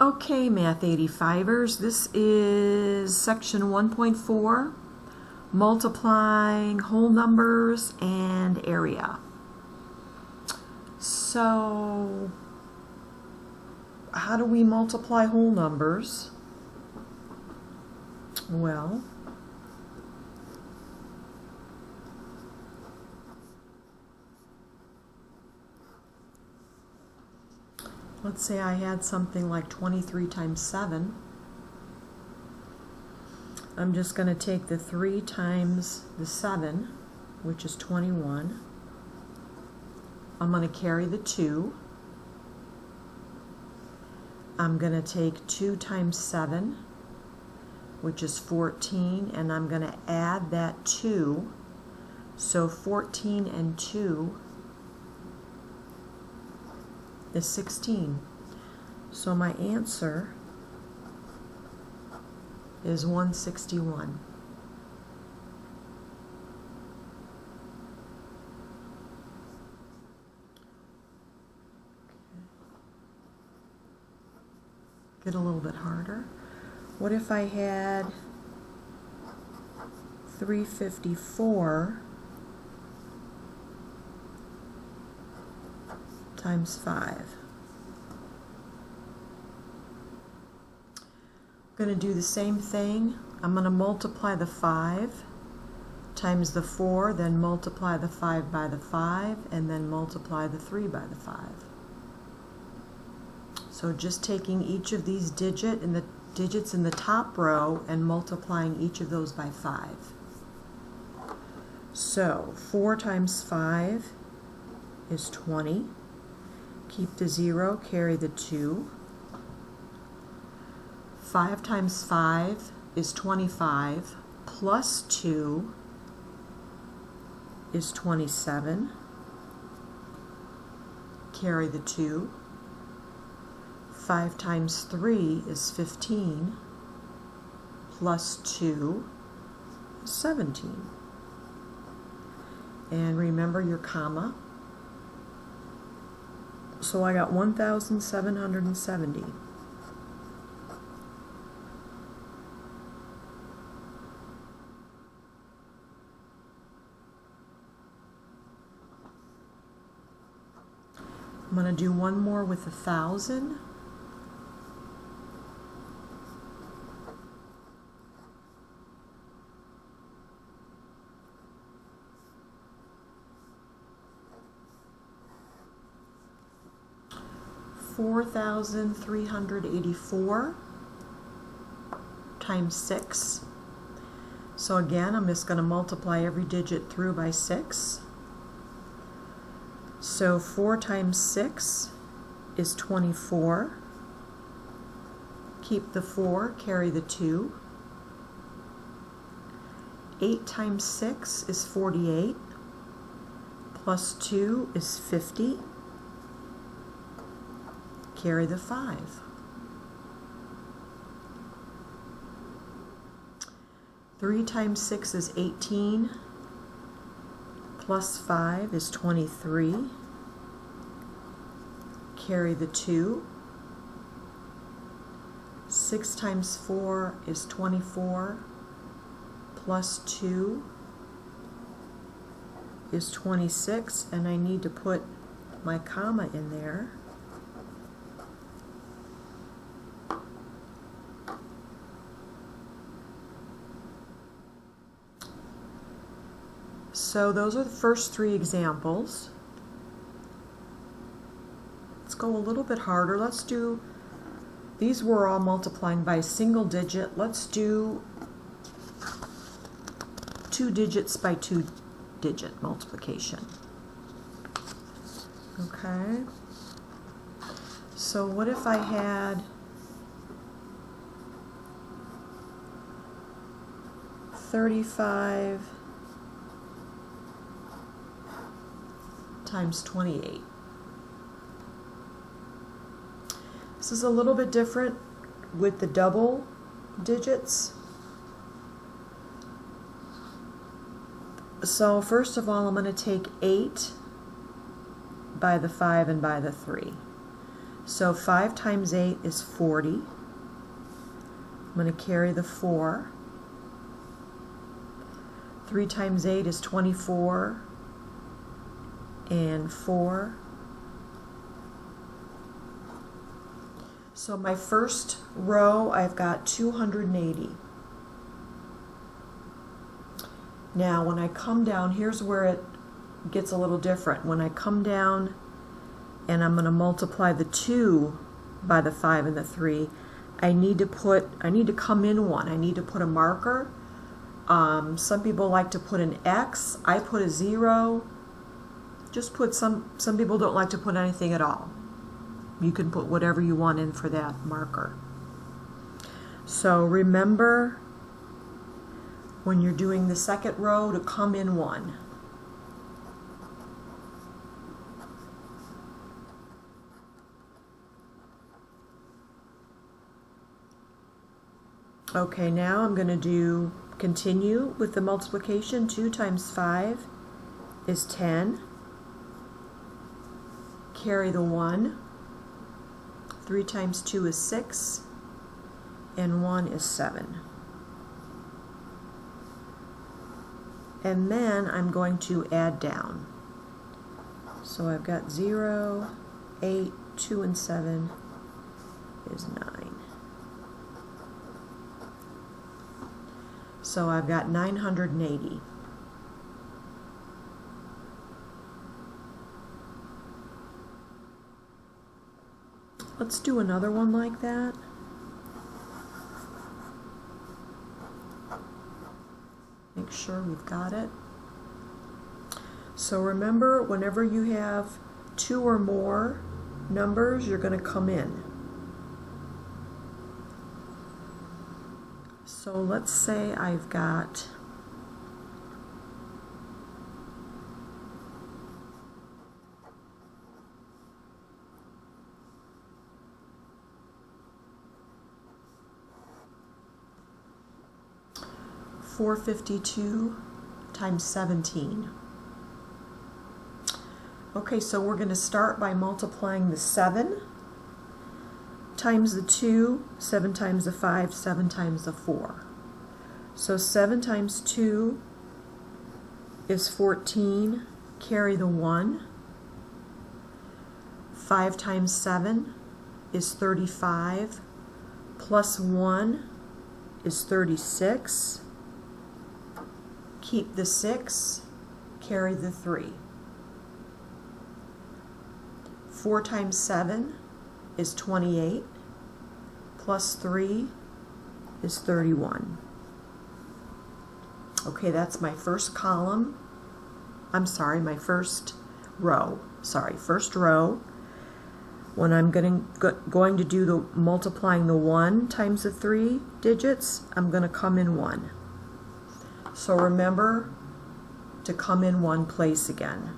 Okay, Math 85ers, this is section 1.4, multiplying whole numbers and area. So, how do we multiply whole numbers? Well, let's say I had something like 23 times 7. I'm just going to take the 3 times the 7, which is 21. I'm going to carry the 2. I'm going to take 2 times 7, which is 14, and I'm going to add that 2. So 14 and 2 is 16. So my answer is 161. Get a little bit harder. What if I had 354 times 5? I'm going to do the same thing. I'm going to multiply the 5 times the 4, then multiply the 5 by the 5, and then multiply the 3 by the 5. So just taking each of these digits in the top row and multiplying each of those by 5. So 4 times 5 is 20. Keep the 0, carry the 2. 5 times 5 is 25, plus 2 is 27. Carry the 2. 5 times 3 is 15, plus 2 is 17. And remember your comma. So I got 1,770. I'm going to do one more with 1,000. $4,384 times 6. So again, I'm just going to multiply every digit through by 6. So 4 times 6 is 24. Keep the 4, carry the 2. 8 times 6 is 48. Plus 2 is 50. Carry the 5. 3 times 6 is 18. Plus 5 is 23. Carry the 2. 6 times 4 is 24. Plus 2 is 26. And I need to put my comma in there. So those are the first 3 examples. Let's go a little bit harder. Let's do, these were all multiplying by a single digit. Let's do 2 digits by 2 digit multiplication. Okay. So what if I had 35 times 28. This is a little bit different with the double digits. So first of all, I'm going to take 8 by the 5 and by the 3. So 5 times 8 is 40. I'm going to carry the 4. 3 times 8 is 24, and 4. So my first row, I've got 280. Now when I come down, here's where it gets a little different. When I come down and I'm going to multiply the 2 by the 5 and the 3, I need to come in 1. I need to put a marker. Some people like to put an X. I put a 0. Just put some people don't like to put anything at all. You can put whatever you want in for that marker. So remember when you're doing the second row to come in 1. Okay, now I'm going to continue with the multiplication. 2 times 5 is 10. Carry the 1. 3 times 2 is 6. And 1 is 7. And then I'm going to add down. So I've got 0, 8, 2, and 7 is 9. So I've got 980. Let's do another one like that. Make sure we've got it. So remember, whenever you have 2 or more numbers, you're going to come in. So let's say I've got $452 times 17. Okay, so we're going to start by multiplying the 7 times the 2, 7 times the 5, 7 times the 4. So 7 times 2 is 14, carry the 1. 5 times 7 is 35, plus 1 is 36. Keep the 6, carry the 3. 4 times 7 is 28, plus 3 is 31. Okay, that's my first column. I'm sorry, my first row. First row. When I'm going to do the multiplying the 1 times the 3 digits, I'm going to come in 1. So remember to come in 1 place again.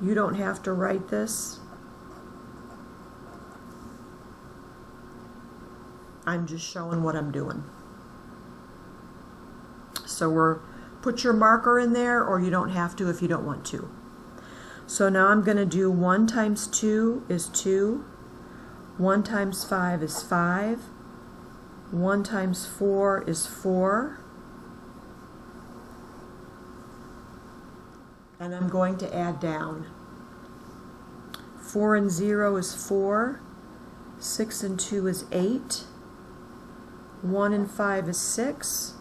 You don't have to write this. I'm just showing what I'm doing. So put your marker in there, or you don't have to if you don't want to. So now I'm going to do 1 times 2 is 2. 1 times 5 is 5. 1 times 4 is 4. And I'm going to add down. 4 and 0 is 4. 6 and 2 is 8. 1 and 5 is 6.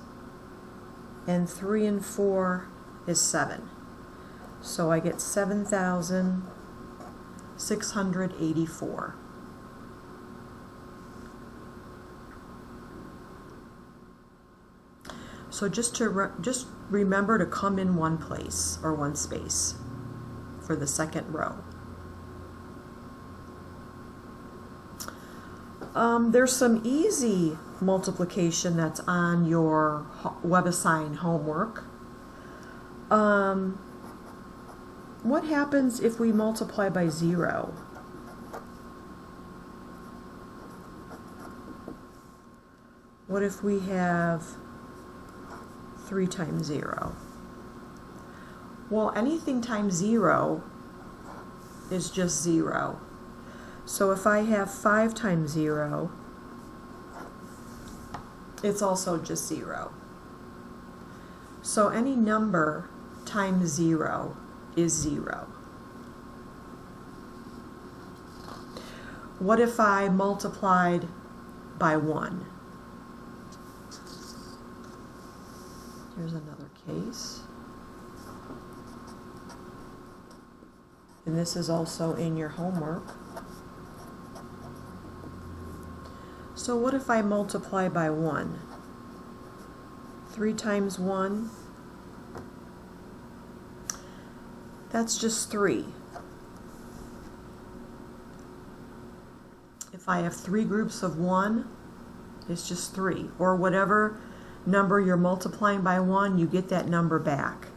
And 3 and 4 is 7. So I get 7,684. So just remember to come in 1 place or 1 space for the second row. There's some easy multiplication that's on your WebAssign homework. What happens if we multiply by 0? What if we have 3 times 0? Well, anything times 0 is just 0. So if I have 5 times 0, it's also just 0. So any number times 0 is 0. What if I multiplied by 1? Here's another case. And this is also in your homework. So what if I multiply by 1? 3 times 1, that's just 3. If I have 3 groups of 1, it's just 3. Or whatever number you're multiplying by 1, you get that number back.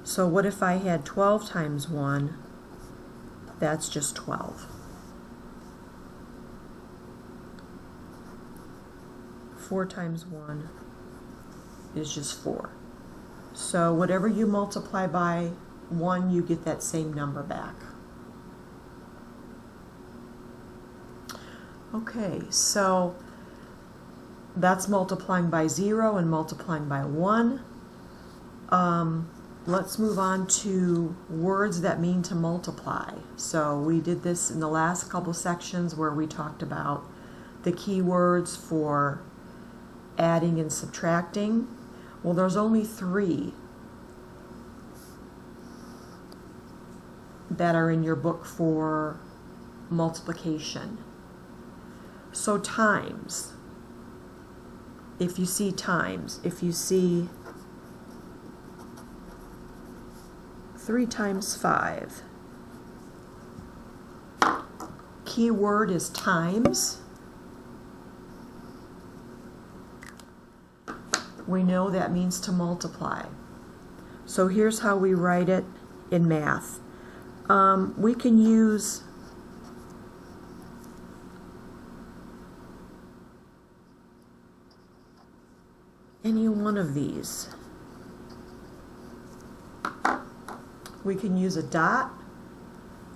So what if I had 12 times 1? That's just 12. 4 times 1 is just 4. So whatever you multiply by 1, you get that same number back. Okay, so that's multiplying by 0 and multiplying by 1. Let's move on to words that mean to multiply. So we did this in the last couple sections where we talked about the key words for adding and subtracting. Well, there's only 3 that are in your book for multiplication. So times, if you see times, if you see 3 times 5, key word is times. We know that means to multiply. So here's how we write it in math. We can use any one of these. We can use a dot,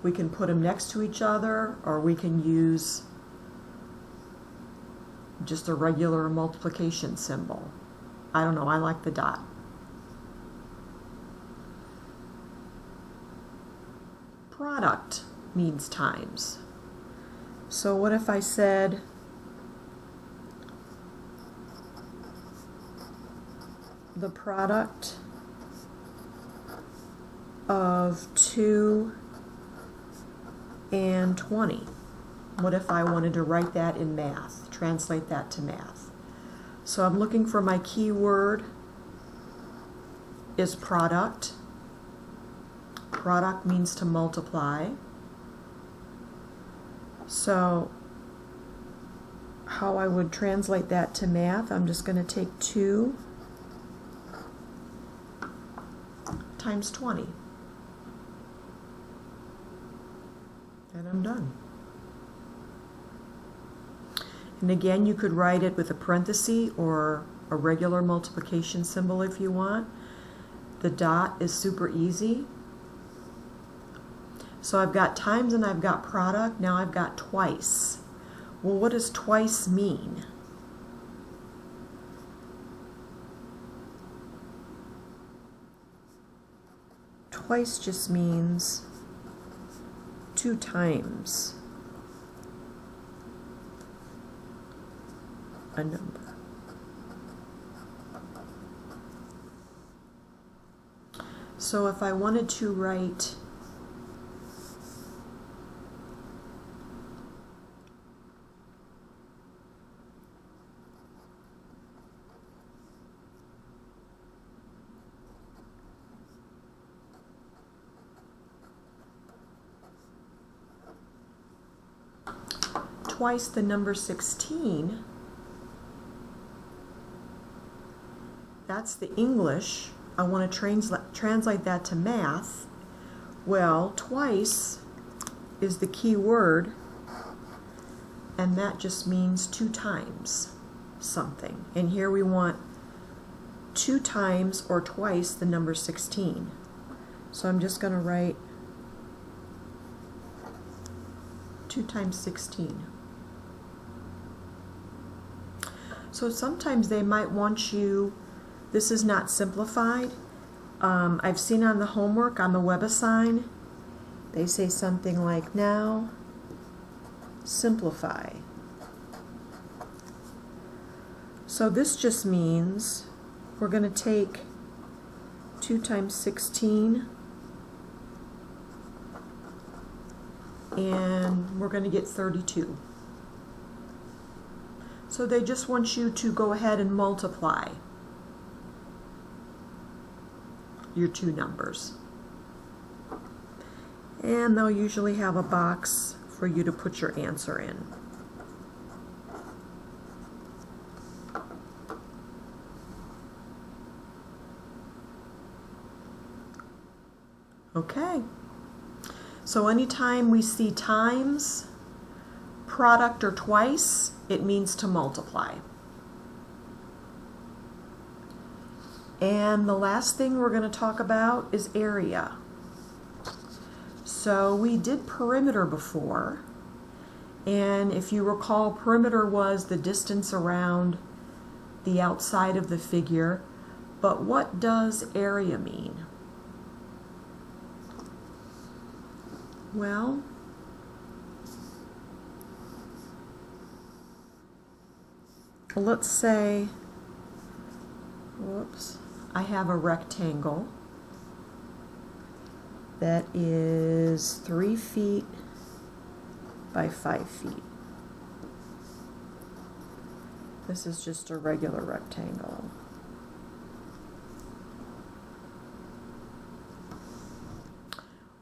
we can put them next to each other, or we can use just a regular multiplication symbol. I don't know, I like the dot. Product means times. So what if I said the product of 2 and 20? What if I wanted to write that in math, translate that to math? So I'm looking for my key word is product. Product means to multiply. So how I would translate that to math, I'm just going to take 2 times 20. And I'm done. And again, you could write it with a parenthesis or a regular multiplication symbol if you want. The dot is super easy. So I've got times and I've got product. Now I've got twice. Well, what does twice mean? Twice just means 2 times a number. So if I wanted to write twice the number 16, that's the English. I want to translate that to math. Well, twice is the key word, and that just means 2 times something. And here we want 2 times or twice the number 16. So I'm just going to write 2 times 16. So sometimes they might want you, this is not simplified. I've seen on the homework on the WebAssign, they say something like, now simplify. So this just means we're going to take 2 times 16 and we're going to get 32. So they just want you to go ahead and multiply your two numbers. And they'll usually have a box for you to put your answer in. Okay. So anytime we see times, product, or twice, it means to multiply. And the last thing we're going to talk about is area. So we did perimeter before, and if you recall, perimeter was the distance around the outside of the figure, but what does area mean? Well, let's say, whoops, I have a rectangle that is 3 feet by 5 feet. This is just a regular rectangle.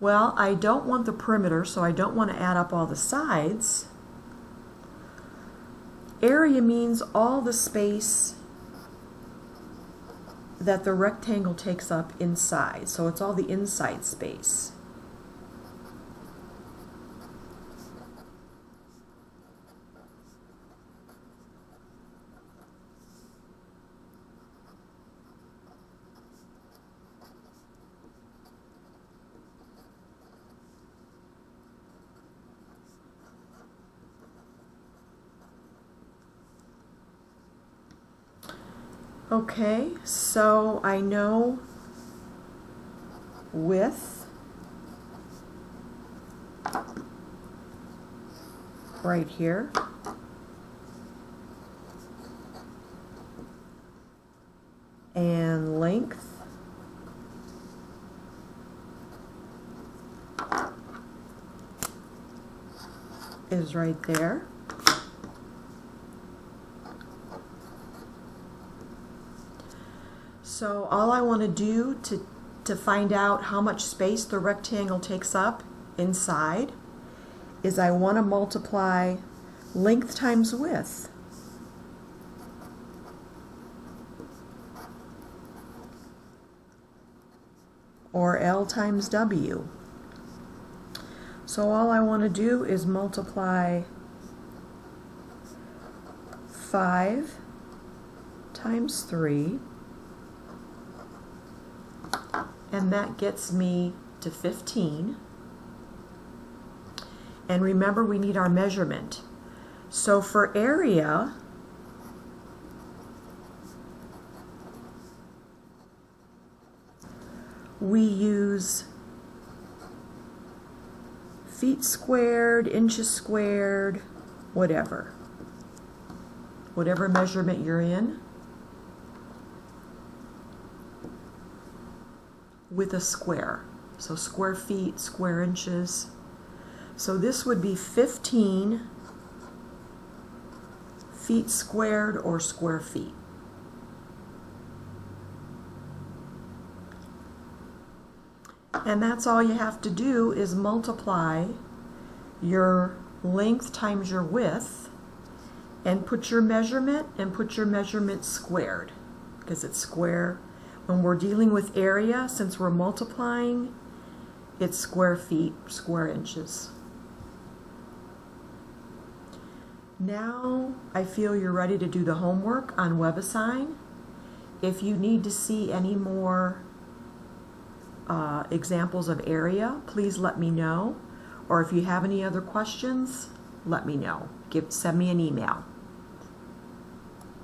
Well, I don't want the perimeter, so I don't want to add up all the sides. Area means all the space that the rectangle takes up inside. So it's all the inside space. Okay, so I know width right here, and length is right there. So all I want to do to find out how much space the rectangle takes up inside is I want to multiply length times width. Or L times W. So all I want to do is multiply 5 times 3. And that gets me to 15. And remember, we need our measurement. So for area, we use feet squared, inches squared, whatever. Whatever measurement you're in, with a square. So square feet, square inches. So this would be 15 feet squared or square feet. And that's all you have to do is multiply your length times your width and put your measurement squared, because it's square. When we're dealing with area, since we're multiplying, it's square feet, square inches. Now I feel you're ready to do the homework on WebAssign. If you need to see any more examples of area, please let me know. or if you have any other questions, let me know. Send me an email.